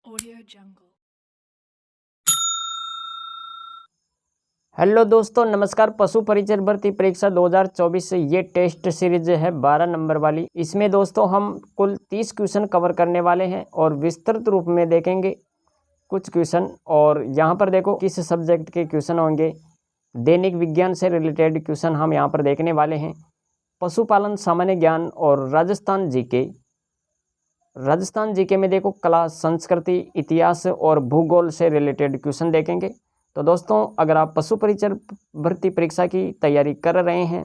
Audio Jungle। Hello दोस्तों, नमस्कार। पशु परिचर भर्ती परीक्षा 2024 से ये टेस्ट सीरीज है 12 नंबर वाली। इसमें दोस्तों हम कुल 30 क्वेश्चन कवर करने वाले हैं और विस्तृत रूप में देखेंगे कुछ क्वेश्चन। और यहाँ पर देखो किस सब्जेक्ट के क्वेश्चन होंगे। दैनिक विज्ञान से रिलेटेड क्वेश्चन हम यहाँ पर देखने वाले हैं। पशुपालन, सामान्य ज्ञान और राजस्थान जीके। राजस्थान जीके में देखो कला, संस्कृति, इतिहास और भूगोल से रिलेटेड क्वेश्चन देखेंगे। तो दोस्तों, अगर आप पशु परिचर भर्ती परीक्षा की तैयारी कर रहे हैं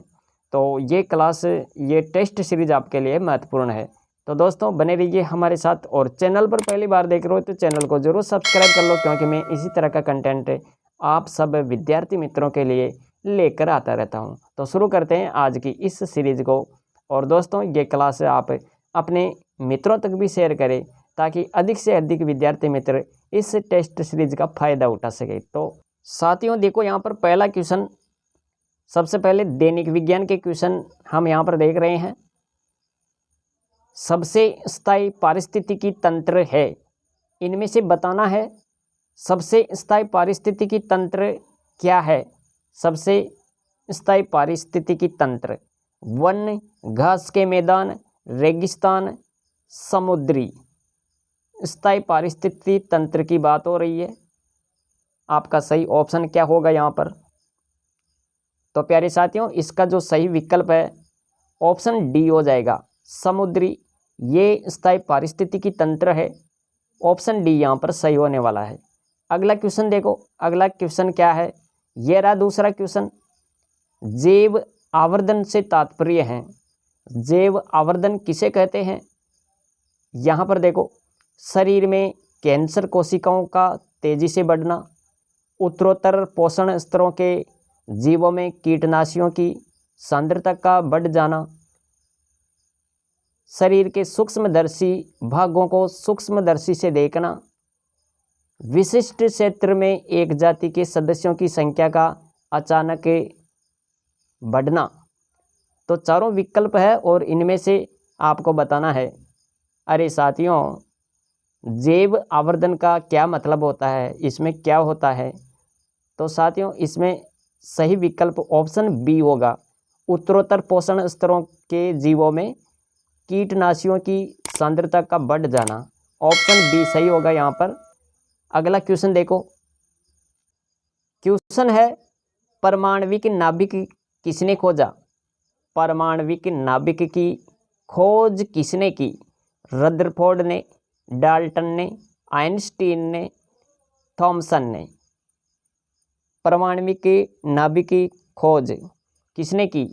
तो ये क्लास, ये टेस्ट सीरीज आपके लिए महत्वपूर्ण है। तो दोस्तों बने रहिए हमारे साथ, और चैनल पर पहली बार देख रहे हो तो चैनल को जरूर सब्सक्राइब कर लो, क्योंकि मैं इसी तरह का कंटेंट आप सब विद्यार्थी मित्रों के लिए लेकर आता रहता हूँ। तो शुरू करते हैं आज की इस सीरीज को। और दोस्तों, ये क्लास आप अपने मित्रों तक भी शेयर करें ताकि अधिक से अधिक विद्यार्थी मित्र इस टेस्ट सीरीज का फायदा उठा सके। तो साथियों देखो, यहाँ पर पहला क्वेश्चन, सबसे पहले दैनिक विज्ञान के क्वेश्चन हम यहाँ पर देख रहे हैं। सबसे स्थायी पारिस्थितिकी तंत्र है, इनमें से बताना है सबसे स्थायी पारिस्थितिकी तंत्र क्या है। सबसे स्थायी पारिस्थितिकी तंत्र: वन, घास के मैदान, रेगिस्तान, समुद्री। स्थायी पारिस्थितिकी तंत्र की बात हो रही है। आपका सही ऑप्शन क्या होगा यहाँ पर? तो प्यारे साथियों, इसका जो सही विकल्प है ऑप्शन डी हो जाएगा, समुद्री। ये स्थायी पारिस्थितिकी तंत्र है। ऑप्शन डी यहाँ पर सही होने वाला है। अगला क्वेश्चन देखो, अगला क्वेश्चन क्या है। ये रहा दूसरा क्वेश्चन। जैव आवर्धन से तात्पर्य है। जैव आवर्धन किसे कहते हैं? यहाँ पर देखो, शरीर में कैंसर कोशिकाओं का तेजी से बढ़ना, उत्तरोत्तर पोषण स्तरों के जीवों में कीटनाशियों की सांद्रता का बढ़ जाना, शरीर के सूक्ष्मदर्शी भागों को सूक्ष्मदर्शी से देखना, विशिष्ट क्षेत्र में एक जाति के सदस्यों की संख्या का अचानक बढ़ना। तो चारों विकल्प है और इनमें से आपको बताना है। अरे साथियों, जैव आवर्धन का क्या मतलब होता है, इसमें क्या होता है? तो साथियों, इसमें सही विकल्प ऑप्शन बी होगा, उत्तरोत्तर पोषण स्तरों के जीवों में कीटनाशियों की सांद्रता का बढ़ जाना। ऑप्शन बी सही होगा यहाँ पर। अगला क्वेश्चन देखो, क्वेश्चन है परमाणविक नाभिक किसने खोजा? परमाणविक नाभिक की खोज किसने की? रदरफोर्ड ने, डाल्टन ने, आइंस्टीन ने, थॉमसन ने। परमाणविक नाभिक की खोज किसने की?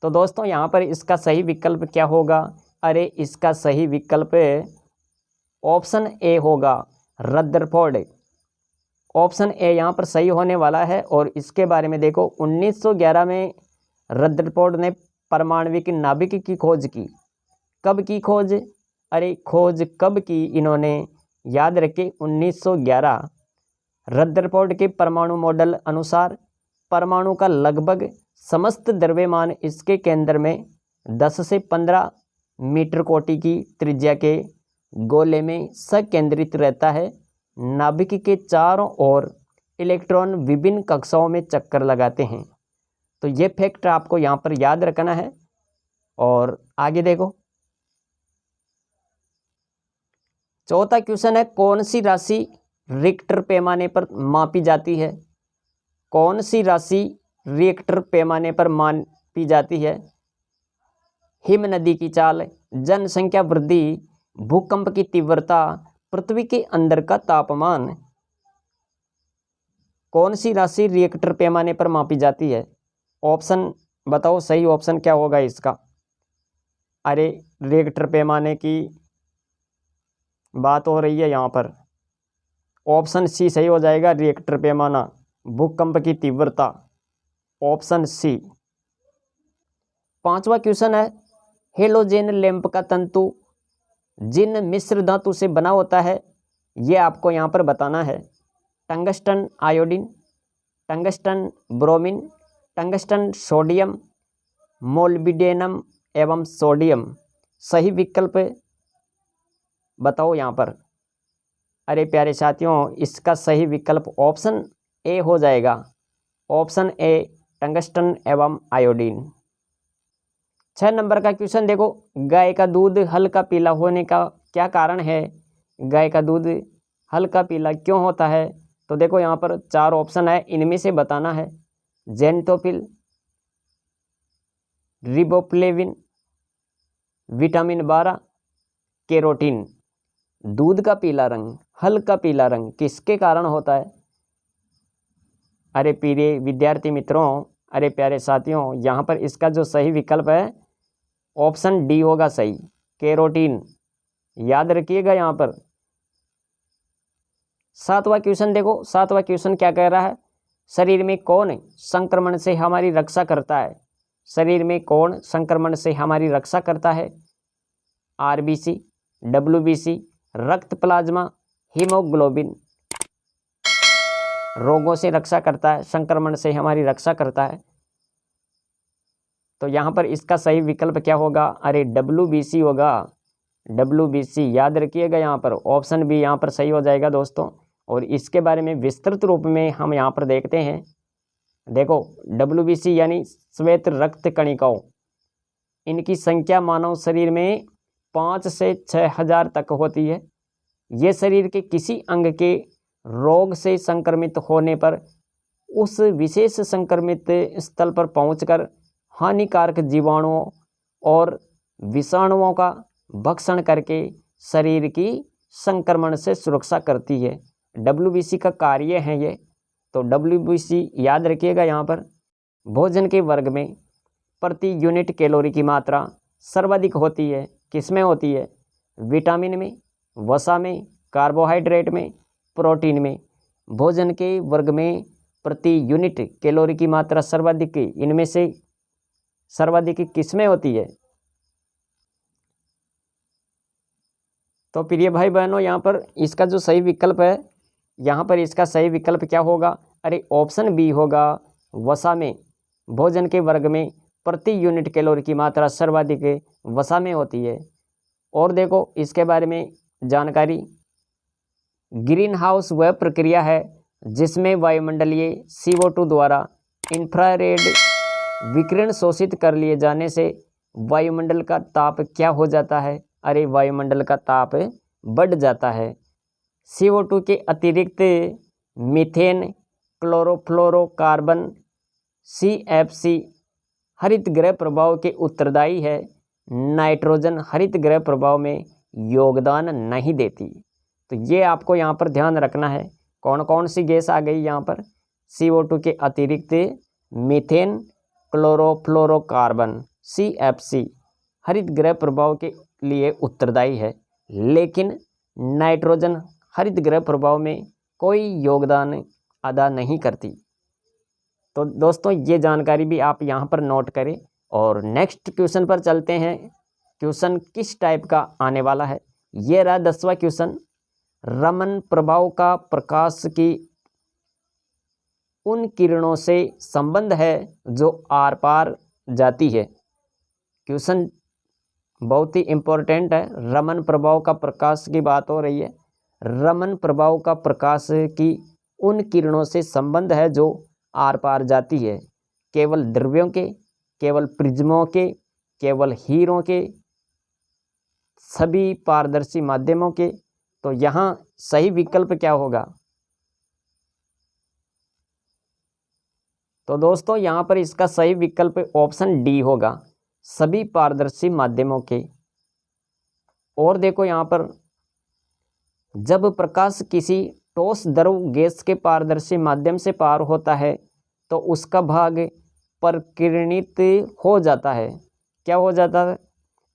तो दोस्तों, यहाँ पर इसका सही विकल्प क्या होगा? अरे इसका सही विकल्प ऑप्शन ए होगा, रदरफोर्ड। ऑप्शन ए यहाँ पर सही होने वाला है। और इसके बारे में देखो, 1911 में रदरफोर्ड ने परमाणविक नाभिक की खोज की। कब की खोज? अरे खोज कब की इन्होंने? याद रखें, 1911। रदरफोर्ड के परमाणु मॉडल अनुसार परमाणु का लगभग समस्त द्रव्यमान इसके केंद्र में 10 से 15 मीटर कोटि की त्रिज्या के गोले में संकेंद्रित रहता है। नाभिक के चारों ओर इलेक्ट्रॉन विभिन्न कक्षाओं में चक्कर लगाते हैं। तो ये फैक्ट आपको यहाँ पर याद रखना है। और आगे देखो, चौथा क्वेश्चन है, कौन सी राशि रिक्टर पैमाने पर मापी जाती है? कौन सी राशि रिक्टर पैमाने पर मापी जाती है? हिम नदी की चाल, जनसंख्या वृद्धि, भूकंप की तीव्रता, पृथ्वी के अंदर का तापमान। कौन सी राशि रिक्टर पैमाने पर मापी जाती है? ऑप्शन बताओ, सही ऑप्शन क्या होगा इसका? अरे रिक्टर पैमाने की बात हो रही है यहाँ पर। ऑप्शन सी सही हो जाएगा, रिक्टर पैमाना, भूकंप की तीव्रता। Option C. पांचवा क्वेश्चन है, हेलोजन लैंप का तंतु जिन मिश्र धातु से बना होता है, ये आपको यहाँ पर बताना है। Tungsten iodine, tungsten bromine, tungsten sodium, molybdenum एवं सोडियम। सही विकल्प बताओ यहाँ पर। अरे प्यारे साथियों, इसका सही विकल्प ऑप्शन ए हो जाएगा। ऑप्शन ए टंगस्टन एवं आयोडीन। 6 नंबर का क्वेश्चन देखो, गाय का दूध हल्का पीला होने का क्या कारण है? गाय का दूध हल्का पीला क्यों होता है? तो देखो यहाँ पर 4 ऑप्शन है, इनमें से बताना है। जेंटोफिल, रिबोफ्लेविन, विटामिन 12, केरोटीन। दूध का पीला रंग, हल्का पीला रंग किसके कारण होता है? अरे प्रिय विद्यार्थी मित्रों, अरे प्यारे साथियों, यहाँ पर इसका जो सही विकल्प है ऑप्शन डी होगा सही, केरोटीन। याद रखिएगा यहाँ पर। 7वां क्वेश्चन देखो, 7वां क्वेश्चन क्या कह रहा है? शरीर में कौन संक्रमण से हमारी रक्षा करता है? शरीर में कौन संक्रमण से हमारी रक्षा करता है? आरबीसी, डब्ल्यूबीसी, रक्त प्लाज्मा, हीमोग्लोबिन। रोगों से रक्षा करता है, संक्रमण से हमारी रक्षा करता है। तो यहाँ पर इसका सही विकल्प क्या होगा? अरे डब्ल्यूबीसी होगा, डब्ल्यूबीसी। याद रखिएगा यहाँ पर, ऑप्शन बी यहाँ पर सही हो जाएगा दोस्तों। और इसके बारे में विस्तृत रूप में हम यहाँ पर देखते हैं। देखो डब्ल्यूबीसी यानी श्वेत रक्त कणिकाओं, इनकी संख्या मानव शरीर में 5 से 6,000 तक होती है। ये शरीर के किसी अंग के रोग से संक्रमित होने पर उस विशेष संक्रमित स्थल पर पहुंचकर हानिकारक जीवाणुओं और विषाणुओं का भक्षण करके शरीर की संक्रमण से सुरक्षा करती है। डब्ल्यूबीसी का कार्य है ये। तो डब्ल्यूबीसी याद रखिएगा यहाँ पर। भोजन के वर्ग में प्रति यूनिट कैलोरी की मात्रा सर्वाधिक होती है, किसमें होती है? विटामिन में, वसा में, कार्बोहाइड्रेट में, प्रोटीन में। भोजन के वर्ग में प्रति यूनिट कैलोरी की मात्रा सर्वाधिक, इनमें से सर्वाधिक किसमें होती है? तो प्रिय भाई बहनों, यहाँ पर इसका जो सही विकल्प है, यहाँ पर इसका सही विकल्प क्या होगा? अरे ऑप्शन बी होगा, वसा में। भोजन के वर्ग में प्रति यूनिट कैलोरी की मात्रा सर्वाधिक वसा में होती है। और देखो इसके बारे में जानकारी, ग्रीन हाउस वह प्रक्रिया है जिसमें वायुमंडलीय CO2 द्वारा इंफ्रारेड विकिरण शोषित कर लिए जाने से वायुमंडल का ताप क्या हो जाता है? अरे वायुमंडल का ताप बढ़ जाता है। CO2 के अतिरिक्त मीथेन, क्लोरोफ्लोरोकार्बन, CFC हरित गृह प्रभाव के उत्तरदायी है। नाइट्रोजन हरित गृह प्रभाव में योगदान नहीं देती। तो ये आपको यहाँ पर ध्यान रखना है। कौन कौन सी गैस आ गई यहाँ पर? CO2 के अतिरिक्त मीथेन, क्लोरोफ्लोरोकार्बन, CFC हरित गृह प्रभाव के लिए उत्तरदायी है, लेकिन नाइट्रोजन हरित गृह प्रभाव में कोई योगदान अदा नहीं करती। तो दोस्तों ये जानकारी भी आप यहाँ पर नोट करें। और नेक्स्ट क्वेश्चन पर चलते हैं। क्वेश्चन किस टाइप का आने वाला है? ये रहा 10वां क्वेश्चन। रमन प्रभाव का प्रकाश की उन किरणों से संबंध है जो आर पार जाती है। क्वेश्चन बहुत ही इम्पोर्टेंट है। रमन प्रभाव का प्रकाश की बात हो रही है। रमन प्रभाव का प्रकाश की उन किरणों से संबंध है जो आर पार जाती है। केवल द्रव्यों के, केवल प्रिज्मों के, केवल हीरों के, सभी पारदर्शी माध्यमों के। तो यहाँ सही विकल्प क्या होगा? तो दोस्तों यहाँ पर इसका सही विकल्प ऑप्शन डी होगा, सभी पारदर्शी माध्यमों के। और देखो यहाँ पर, जब प्रकाश किसी ठोस द्रव गैस के पारदर्शी माध्यम से पार होता है तो उसका भाग प्रकीर्णित हो जाता है। क्या हो जाता है?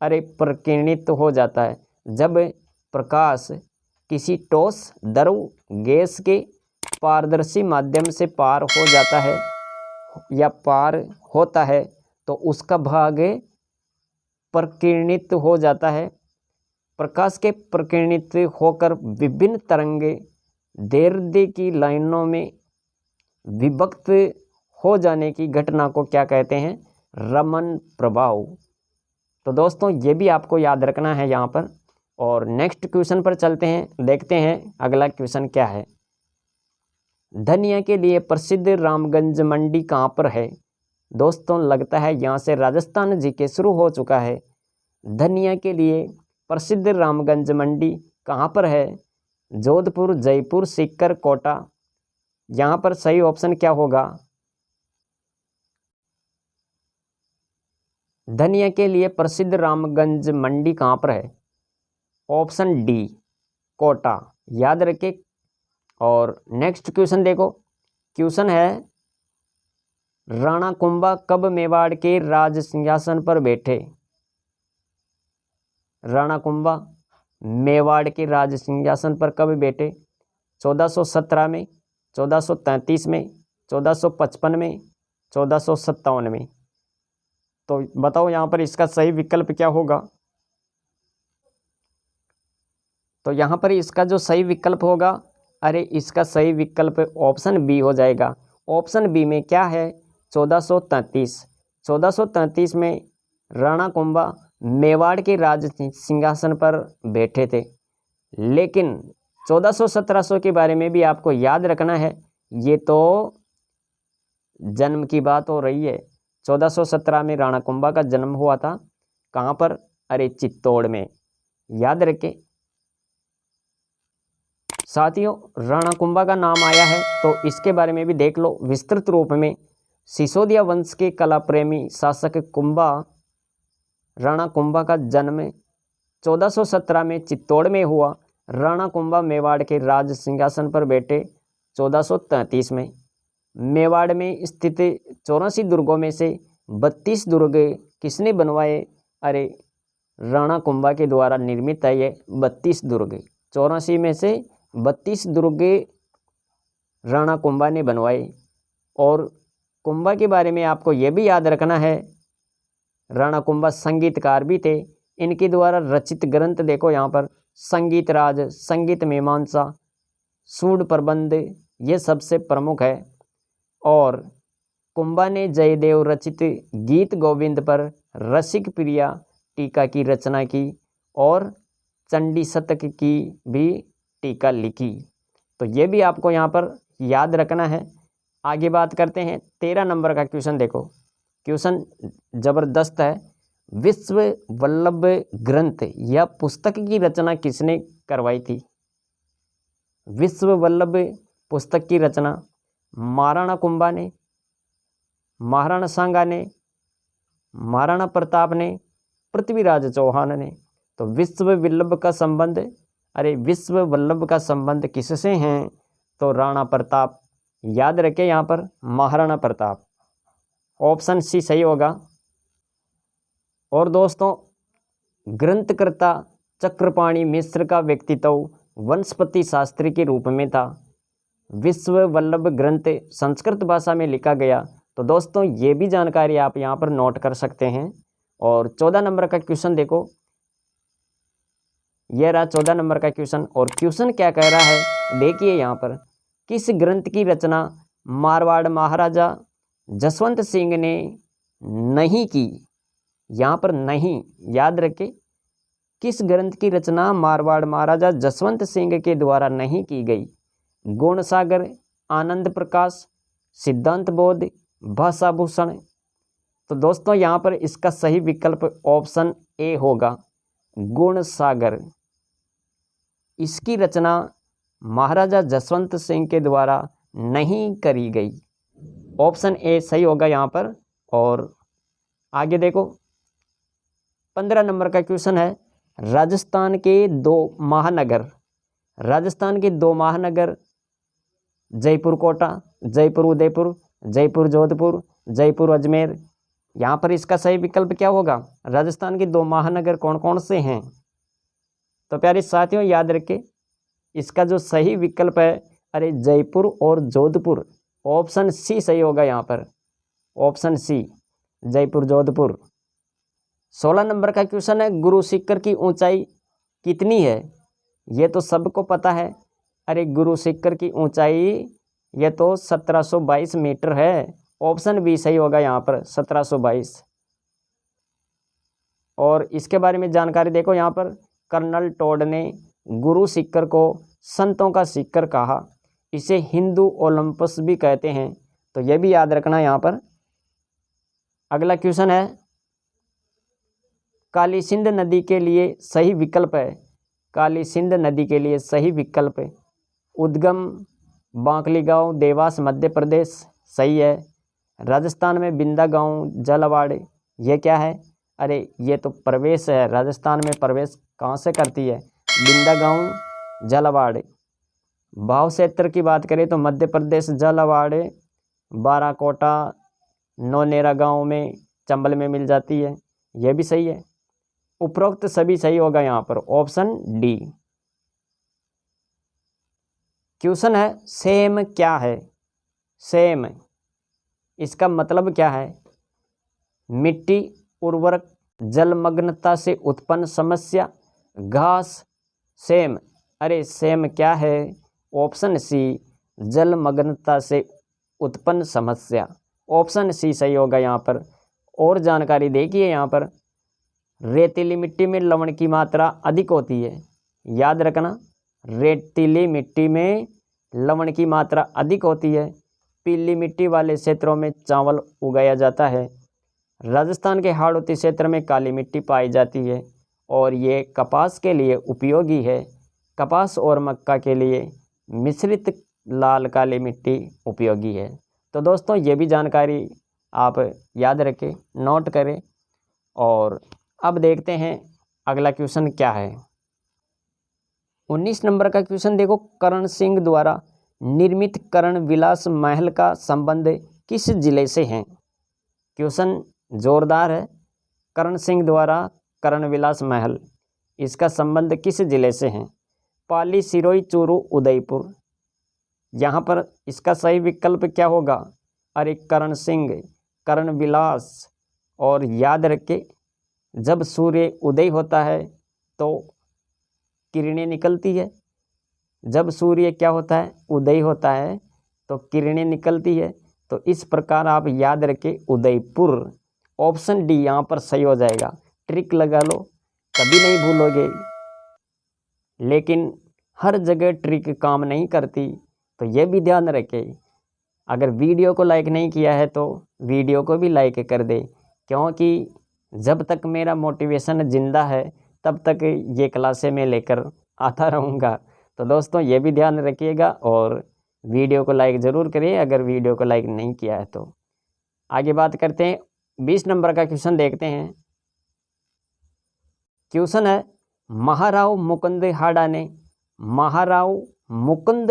अरे प्रकीर्णित हो जाता है। जब प्रकाश किसी ठोस द्रव गैस के पारदर्शी माध्यम से पार हो जाता है या पार होता है तो उसका भाग प्रकीर्णित हो जाता है। प्रकाश के प्रकीर्णित होकर विभिन्न तरंगे दैर्ध्य की लाइनों में विभक्त हो जाने की घटना को क्या कहते हैं? रमन प्रभाव। तो दोस्तों ये भी आपको याद रखना है यहाँ पर। और नेक्स्ट क्वेश्चन पर चलते हैं, देखते हैं अगला क्वेश्चन क्या है। धनिया के लिए प्रसिद्ध रामगंज मंडी कहाँ पर है? दोस्तों लगता है यहाँ से राजस्थान जीके शुरू हो चुका है। धनिया के लिए प्रसिद्ध रामगंज मंडी कहाँ पर है? जोधपुर, जयपुर, सीकर, कोटा। यहाँ पर सही ऑप्शन क्या होगा? धनिया के लिए प्रसिद्ध रामगंज मंडी कहाँ पर है? ऑप्शन डी, कोटा, याद रखें। और नेक्स्ट क्वेश्चन देखो, क्वेश्चन है राणा कुंभा कब मेवाड़ के राज सिंहासन पर बैठे? राणा कुंभा मेवाड़ के राज सिंहासन पर कब बैठे? 1417 में, 1433 में, 1455 में, 1457 में। तो बताओ यहाँ पर इसका सही विकल्प क्या होगा? तो यहाँ पर इसका जो सही विकल्प होगा, अरे इसका सही विकल्प ऑप्शन बी हो जाएगा। ऑप्शन बी में क्या है? 1433। 1433 में राणा कुंभा मेवाड़ के राज सिंहासन पर बैठे थे। लेकिन 1400-1700 के बारे में भी आपको याद रखना है, ये तो जन्म की बात हो रही है। 1417 में राणा कुंभा का जन्म हुआ था। कहाँ पर? अरे चित्तौड़ में, याद रखें। साथियों राणा कुंभा का नाम आया है तो इसके बारे में भी देख लो विस्तृत रूप में। सिसोदिया वंश के कला प्रेमी शासक कुंभा, राणा कुंभा का जन्म 1417 में चित्तौड़ में हुआ। राणा कुंभा मेवाड़ के राज सिंहासन पर बैठे 1433 में। मेवाड़ में स्थित 84 दुर्गों में से 32 दुर्ग किसने बनवाए? अरे राणा कुंभा के द्वारा निर्मित है ये 32 दुर्ग। 84 में से 32 दुर्ग राणा कुंभा ने बनवाए। और कुंभा के बारे में आपको ये भी याद रखना है, राणा कुंभा संगीतकार भी थे। इनके द्वारा रचित ग्रंथ देखो यहाँ पर, संगीत राज, संगीत मीमांसा, सूड प्रबंध, ये सबसे प्रमुख है। और कुंभा ने जयदेव रचित गीत गोविंद पर रसिक प्रिया टीका की रचना की और चंडी शतक की भी टीका लिखी। तो ये भी आपको यहाँ पर याद रखना है। आगे बात करते हैं 13 नंबर का क्वेश्चन देखो। क्वेश्चन जबरदस्त है। विश्व वल्लभ ग्रंथ या पुस्तक की रचना किसने करवाई थी? विश्व वल्लभ पुस्तक की रचना महाराणा कुंभा ने, महाराणा सांगा ने, महाराणा प्रताप ने, पृथ्वीराज चौहान ने। तो विश्व वल्लभ का संबंध, अरे विश्व वल्लभ का संबंध किससे हैं? तो राणा प्रताप, याद रखें यहाँ पर महाराणा प्रताप। ऑप्शन सी सही होगा। और दोस्तों ग्रंथकर्ता चक्रपाणि मिश्र का व्यक्तित्व वनस्पति शास्त्री के रूप में था। विश्व वल्लभ ग्रंथ संस्कृत भाषा में लिखा गया। तो दोस्तों ये भी जानकारी आप यहाँ पर नोट कर सकते हैं। और 14 नंबर का क्वेश्चन देखो, यह रहा 14 नंबर का क्वेश्चन। और क्वेश्चन क्या कह रहा है देखिए यहाँ पर, किस ग्रंथ की रचना मारवाड़ महाराजा जसवंत सिंह ने नहीं की? यहाँ पर नहीं, याद रखें। किस ग्रंथ की रचना मारवाड़ महाराजा जसवंत सिंह के द्वारा नहीं की गई? गुण सागर, आनंद प्रकाश, सिद्धांत बोध, भाषा भूषण। तो दोस्तों यहाँ पर इसका सही विकल्प ऑप्शन ए होगा, गुण सागर। इसकी रचना महाराजा जसवंत सिंह के द्वारा नहीं करी गई। ऑप्शन ए सही होगा यहाँ पर। और आगे देखो 15 नंबर का क्वेश्चन है। राजस्थान के दो महानगर, राजस्थान के दो महानगर जयपुर कोटा, जयपुर उदयपुर, जयपुर जोधपुर, जयपुर अजमेर। यहाँ पर इसका सही विकल्प क्या होगा? राजस्थान के दो महानगर कौन कौन से हैं? तो प्यारे साथियों याद रखें, इसका जो सही विकल्प है, अरे जयपुर और जोधपुर। ऑप्शन सी सही होगा यहाँ पर, option C, Jaipur Jodhpur. 16 number का क्वेश्चन है, गुरु शिखर की ऊंचाई कितनी है? ये तो सबको पता है। अरे गुरु शिखर की ऊंचाई ये तो 1722 मीटर है। ऑप्शन बी सही होगा यहाँ पर, 1722। और इसके बारे में जानकारी देखो यहाँ पर, कर्नल टोड ने गुरु शिखर को संतों का शिखर कहा। इसे हिंदू ओलंपस भी कहते हैं, तो यह भी याद रखना यहाँ पर। अगला क्वेश्चन है, काली सिंध नदी के लिए सही विकल्प है। काली सिंध नदी के लिए सही विकल्प है उद्गम बांकली गांव, देवास, मध्य प्रदेश, सही है। राजस्थान में बिंदा गांव, जलवाड़े, ये क्या है? अरे ये तो प्रवेश है, राजस्थान में प्रवेश कहाँ से करती है? बिंदा गांव, जलवाड़े। भाव क्षेत्र की बात करें तो मध्य प्रदेश, जलवाड़े, बाराकोटा, नौनेरा गांव में, चंबल में मिल जाती है, यह भी सही है। उपरोक्त सभी सही होगा यहाँ पर, ऑप्शन डी। क्वेश्चन है, सेम क्या है? सेम, इसका मतलब क्या है? मिट्टी, उर्वरक, जलमग्नता से उत्पन्न समस्या, घास, सेम। अरे सेम क्या है? ऑप्शन सी, जलमग्नता से उत्पन्न समस्या, ऑप्शन सी सही होगा यहाँ पर। और जानकारी देखिए यहाँ पर, रेतीली मिट्टी में लवण की मात्रा अधिक होती है, याद रखना, रेतीली मिट्टी में लवण की मात्रा अधिक होती है। पीली मिट्टी वाले क्षेत्रों में चावल उगाया जाता है। राजस्थान के हाड़ौती क्षेत्र में काली मिट्टी पाई जाती है और ये कपास के लिए उपयोगी है। कपास और मक्का के लिए मिश्रित लाल काली मिट्टी उपयोगी है। तो दोस्तों ये भी जानकारी आप याद रखें, नोट करें। और अब देखते हैं अगला क्वेश्चन क्या है। 19 नंबर का क्वेश्चन देखो, करण सिंह द्वारा निर्मित करण विलास महल का संबंध किस जिले से है? क्वेश्चन जोरदार है। करण सिंह द्वारा करण विलास महल, इसका संबंध किस जिले से है? पाली, सिरोही, चूरू, उदयपुर। यहाँ पर इसका सही विकल्प क्या होगा? अरे करण सिंह, करण विलास। और याद रखें, जब सूर्य उदय होता है तो किरणें निकलती है। जब सूर्य क्या होता है? उदय होता है तो किरणें निकलती है। तो इस प्रकार आप याद रखें, उदयपुर। ऑप्शन डी यहाँ पर सही हो जाएगा। ट्रिक लगा लो, कभी नहीं भूलोगे। लेकिन हर जगह ट्रिक काम नहीं करती, तो ये भी ध्यान रखें। अगर वीडियो को लाइक नहीं किया है तो वीडियो को भी लाइक कर दे, क्योंकि जब तक मेरा मोटिवेशन जिंदा है तब तक ये क्लासें मैं लेकर आता रहूँगा। तो दोस्तों ये भी ध्यान रखिएगा और वीडियो को लाइक ज़रूर करिए अगर वीडियो को लाइक नहीं किया है तो। आगे बात करते हैं, 20 नंबर का क्वेश्चन देखते हैं। क्वेश्चन है, महाराव मुकुंद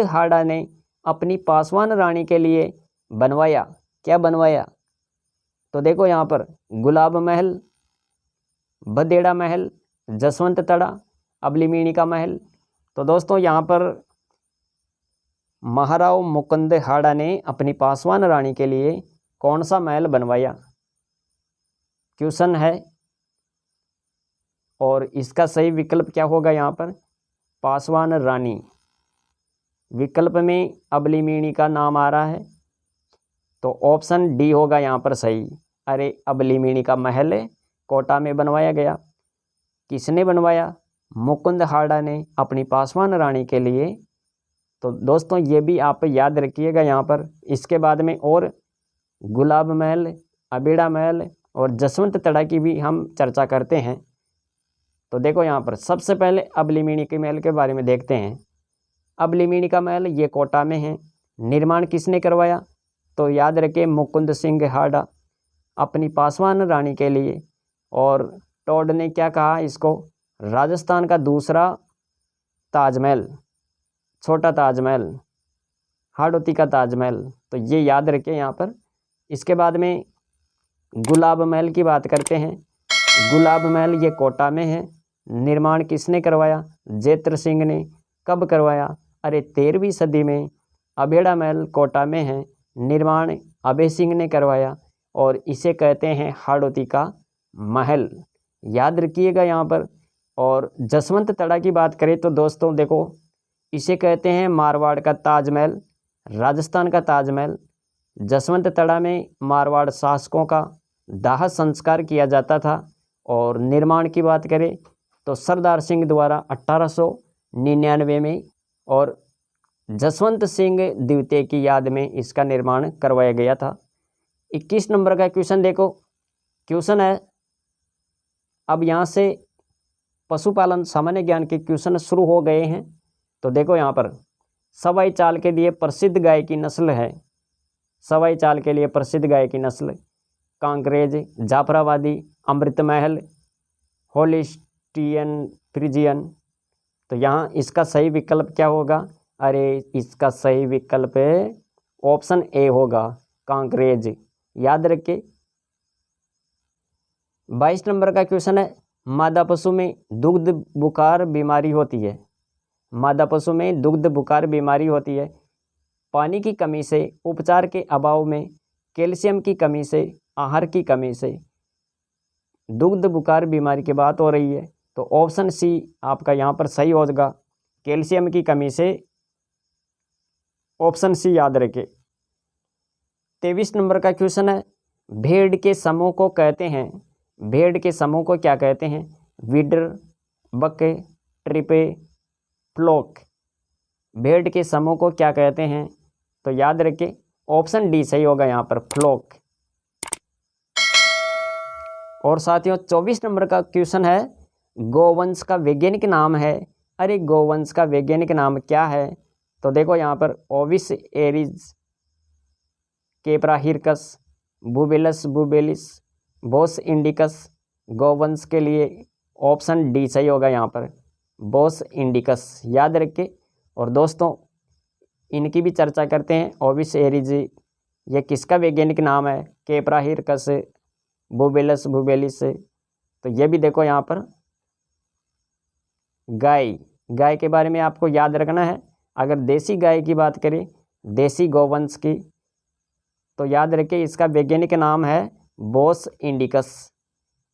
हाड़ा ने अपनी पासवान रानी के लिए बनवाया, क्या बनवाया? तो देखो यहाँ पर, गुलाब महल, बदेड़ा महल, जसवंत तड़ा, अबलीमीणी का महल। तो दोस्तों यहाँ पर महाराव मुकुंद हाड़ा ने अपनी पासवान रानी के लिए कौन सा महल बनवाया? क्वेश्चन है और इसका सही विकल्प क्या होगा यहाँ पर? पासवान रानी। विकल्प में अबलीमीणी का नाम आ रहा है, तो ऑप्शन डी होगा यहाँ पर सही। अरे अबलीमीणी का महल कोटा में बनवाया गया। किसने बनवाया? मुकुंद हाड़ा ने अपनी पासवान रानी के लिए। तो दोस्तों ये भी आप याद रखिएगा यहाँ पर। इसके बाद में और गुलाब महल, अबेड़ा महल और जसवंत तड़ा की भी हम चर्चा करते हैं। तो देखो यहाँ पर सबसे पहले अबलीमीणी के महल के बारे में देखते हैं। अबलीमीणी का महल ये कोटा में है। निर्माण किसने करवाया? तो याद रखें, मुकुंद सिंह हाड़ा अपनी पासवान रानी के लिए। और टोड ने क्या कहा इसको? राजस्थान का दूसरा ताजमहल, छोटा ताजमहल, हाड़ौती का ताजमहल। तो ये याद रखें यहाँ पर। इसके बाद में गुलाब महल की बात करते हैं। गुलाब महल ये कोटा में है। निर्माण किसने करवाया? जेत्र सिंह ने। कब करवाया? अरे 13वीं सदी में। अबेड़ा महल कोटा में है। निर्माण अभय सिंह ने करवाया और इसे कहते हैं हाड़ौती का महल, याद रखिएगा यहाँ पर। और जसवंत तड़ा की बात करें तो दोस्तों देखो, इसे कहते हैं मारवाड़ का ताजमहल, राजस्थान का ताजमहल। जसवंत तड़ा में मारवाड़ शासकों का दाह संस्कार किया जाता था। और निर्माण की बात करें तो सरदार सिंह द्वारा 1899 में और जसवंत सिंह द्वितीय की याद में इसका निर्माण करवाया गया था। 21 नंबर का क्वेश्चन देखो। क्वेश्चन है, अब यहाँ से पशुपालन सामान्य ज्ञान के क्वेश्चन शुरू हो गए हैं। तो देखो यहाँ पर सवाई चाल के लिए प्रसिद्ध गाय की नस्ल है, सवाई चाल के लिए प्रसिद्ध गाय की नस्ल कांकरेज, जाफराबादी, अमृतमहल, होलिस्टियन, फ्रिजियन। तो यहाँ इसका सही विकल्प क्या होगा? अरे इसका सही विकल्प ऑप्शन ए होगा, कांकरेज। याद रखिए। 22 नंबर का क्वेश्चन है, मादा पशु में दुग्ध बुखार बीमारी होती है, मादा पशु में दुग्ध बुखार बीमारी होती है, पानी की कमी से, उपचार के अभाव में, कैल्शियम की कमी से, आहार की कमी से। दुग्ध बुखार बीमारी की बात हो रही है, तो ऑप्शन सी आपका यहाँ पर सही होगा, कैल्शियम की कमी से। ऑप्शन सी याद रखें। 23 नंबर का क्वेश्चन है, भेड़ के समूह को कहते हैं, भेड़ के समूह को क्या कहते हैं? विडर, बके, ट्रिपे, फ्लोक। भेड़ के समूह को क्या कहते हैं? तो याद रखें, ऑप्शन डी सही होगा यहाँ पर, फ्लोक। और साथियों 24 नंबर का क्वेश्चन है, गोवंश का वैज्ञानिक नाम है। अरे गोवंश का वैज्ञानिक नाम क्या है? तो देखो यहाँ पर ओविस एरिज, केप्राहिरकस, बुबेलस बुबेलिस, बोस इंडिकस। गोवंश के लिए ऑप्शन डी सही होगा यहाँ पर, बोस इंडिकस। याद रखिए। और दोस्तों इनकी भी चर्चा करते हैं। ओविस एरिज ये किसका वैज्ञानिक नाम है? केप्राहिरकस, बुबेलस बुबेलिस। तो ये भी देखो यहाँ पर गाय के बारे में आपको याद रखना है। अगर देसी गाय की बात करें, देसी गोवंश की, तो याद रखिए इसका वैज्ञानिक नाम है बोस इंडिकस।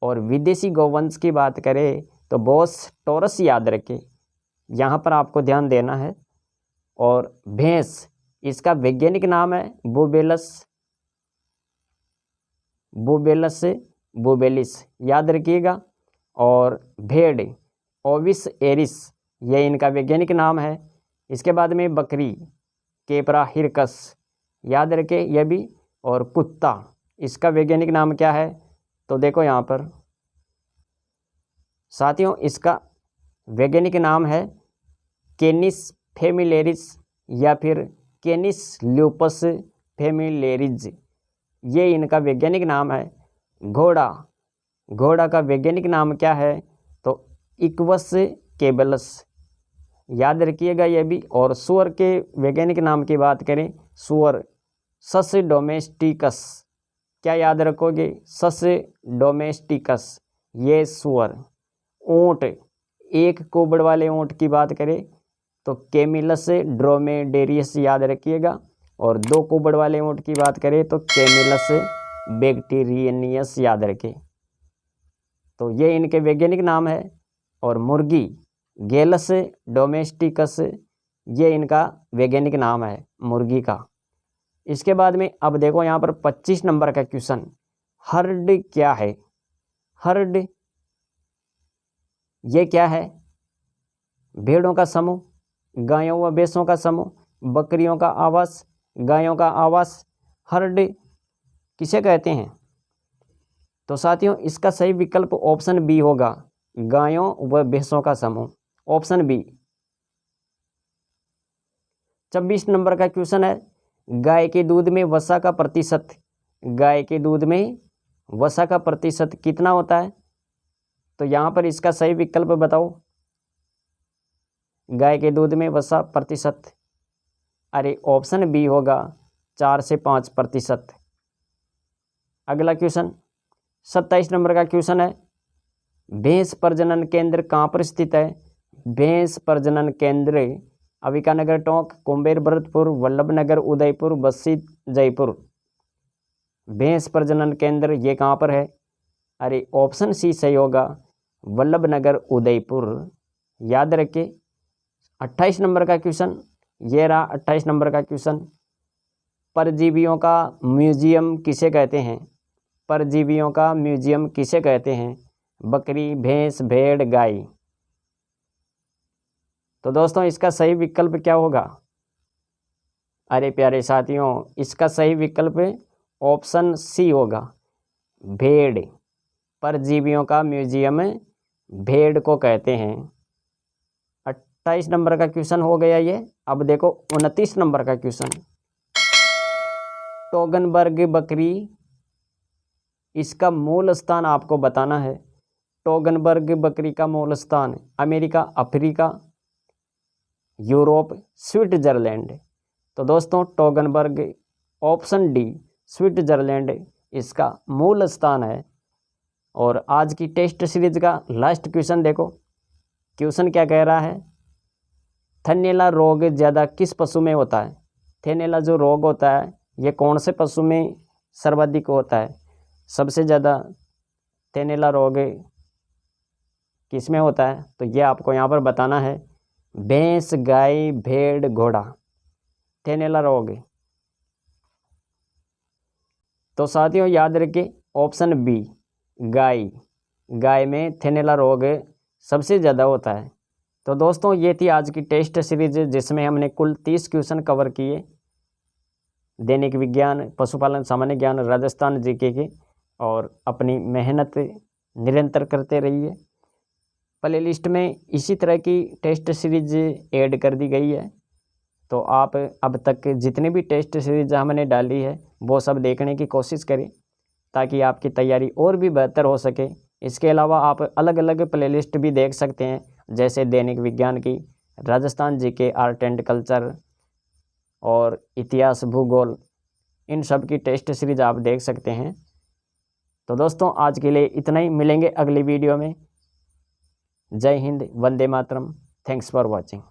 और विदेशी गोवंश की बात करें तो बोस टॉरस याद रखें, यहाँ पर आपको ध्यान देना है। और भैंस, इसका वैज्ञानिक नाम है बुबेलस बुबेलिस, याद रखिएगा। और भेड़, ओविस एरिस, ये इनका वैज्ञानिक नाम है। इसके बाद में बकरी, केप्राहिरकस, याद रखें यह भी। और कुत्ता, इसका वैज्ञानिक नाम क्या है? तो देखो यहाँ पर साथियों इसका वैज्ञानिक नाम है कैनिस फेमिलेरिस या फिर कैनिस ल्यूपस फेमिलेरिज, ये इनका वैज्ञानिक नाम है। घोड़ा का वैज्ञानिक नाम क्या है? तो इक्वस केबलस, याद रखिएगा ये भी। और सुअर के वैज्ञानिक नाम की बात करें, सुअर सस डोमेस्टिकस, क्या याद रखोगे? सस डोमेस्टिकस, ये सुअर। ऊँट, एक कुबड़ वाले ऊँट की बात करें तो कैमिलस ड्रोमेडेरियस, याद रखिएगा। और दो कुबड़ वाले ऊँट की बात करें तो कैमिलस बैक्टीरियनियस, याद रखें। तो ये इनके वैज्ञानिक नाम है। और मुर्गी, गेलस डोमेस्टिकस, ये इनका वैज्ञानिक नाम है मुर्गी का। इसके बाद में अब देखो यहाँ पर 25 नंबर का क्वेश्चन, हर्ड क्या है? हर्ड ये क्या है? भेड़ों का समूह, गायों व भैंसों का समूह, बकरियों का आवास, गायों का आवास। हर्ड किसे कहते हैं? तो साथियों इसका सही विकल्प ऑप्शन बी होगा, गायों व भैंसों का समूह, ऑप्शन बी। 26 नंबर का क्वेश्चन है, गाय के दूध में वसा का प्रतिशत, गाय के दूध में वसा का प्रतिशत कितना होता है? तो यहाँ पर इसका सही विकल्प बताओ, गाय के दूध में वसा प्रतिशत। अरे ऑप्शन बी होगा, 4 से 5%। अगला क्वेश्चन 27 नंबर का क्वेश्चन है, भैंस प्रजनन केंद्र कहाँ पर स्थित है? भैंस प्रजनन केंद्र अविकानगर टोंक, कुंबेर भरतपुर, वल्लभनगर उदयपुर, बस्सी जयपुर। भैंस प्रजनन केंद्र ये कहाँ पर है? अरे ऑप्शन सी सही होगा, वल्लभनगर उदयपुर, याद रखिए। 28 नंबर का क्वेश्चन ये रहा। 28 नंबर का क्वेश्चन, परजीवियों का म्यूजियम किसे कहते हैं? परजीवियों का म्यूजियम किसे कहते हैं? बकरी, भैंस, भेड़, गाय। तो दोस्तों इसका सही विकल्प क्या होगा? अरे प्यारे साथियों, इसका सही विकल्प ऑप्शन सी होगा, भेड़। परजीवियों का म्यूजियम भेड़ को कहते हैं। 28 नंबर का क्वेश्चन हो गया ये। अब देखो 29 नंबर का क्वेश्चन। टोगनबर्ग बकरी, इसका मूल स्थान आपको बताना है। टोगनबर्ग बकरी का मूल स्थान अमेरिका, अफ्रीका, यूरोप, स्विट्जरलैंड। तो दोस्तों टोगनबर्ग, ऑप्शन डी, स्विट्जरलैंड इसका मूल स्थान है। और आज की टेस्ट सीरीज का लास्ट क्वेश्चन देखो। क्वेश्चन क्या कह रहा है? थनैला रोग ज़्यादा किस पशु में होता है? थनैला जो रोग होता है ये कौन से पशु में सर्वाधिक होता है? सबसे ज़्यादा थनैला रोग किस में होता है? तो ये आपको यहाँ पर बताना है। भैंस, गाय, भेड़, घोड़ा, थनैला रोग। तो साथियों याद रखिए ऑप्शन बी, गाय। गाय में थनैला रोग सबसे ज़्यादा होता है। तो दोस्तों ये थी आज की टेस्ट सीरीज जिसमें हमने कुल 30 क्वेश्चन कवर किए। दैनिक विज्ञान, पशुपालन, सामान्य ज्ञान, राजस्थान जीके के। और अपनी मेहनत निरंतर करते रहिए। प्ले लिस्ट में इसी तरह की टेस्ट सीरीज ऐड कर दी गई है। तो आप अब तक जितनी भी टेस्ट सीरीज हमने डाली है वो सब देखने की कोशिश करें ताकि आपकी तैयारी और भी बेहतर हो सके। इसके अलावा आप अलग अलग प्लेलिस्ट भी देख सकते हैं, जैसे दैनिक विज्ञान की, Rajasthan GK, art and culture और इतिहास, भूगोल, इन सब की टेस्ट सीरीज आप देख सकते हैं। तो दोस्तों आज के लिए इतना ही, मिलेंगे अगली वीडियो में। जय हिंद, वंदे मातरम। Thanks for watching.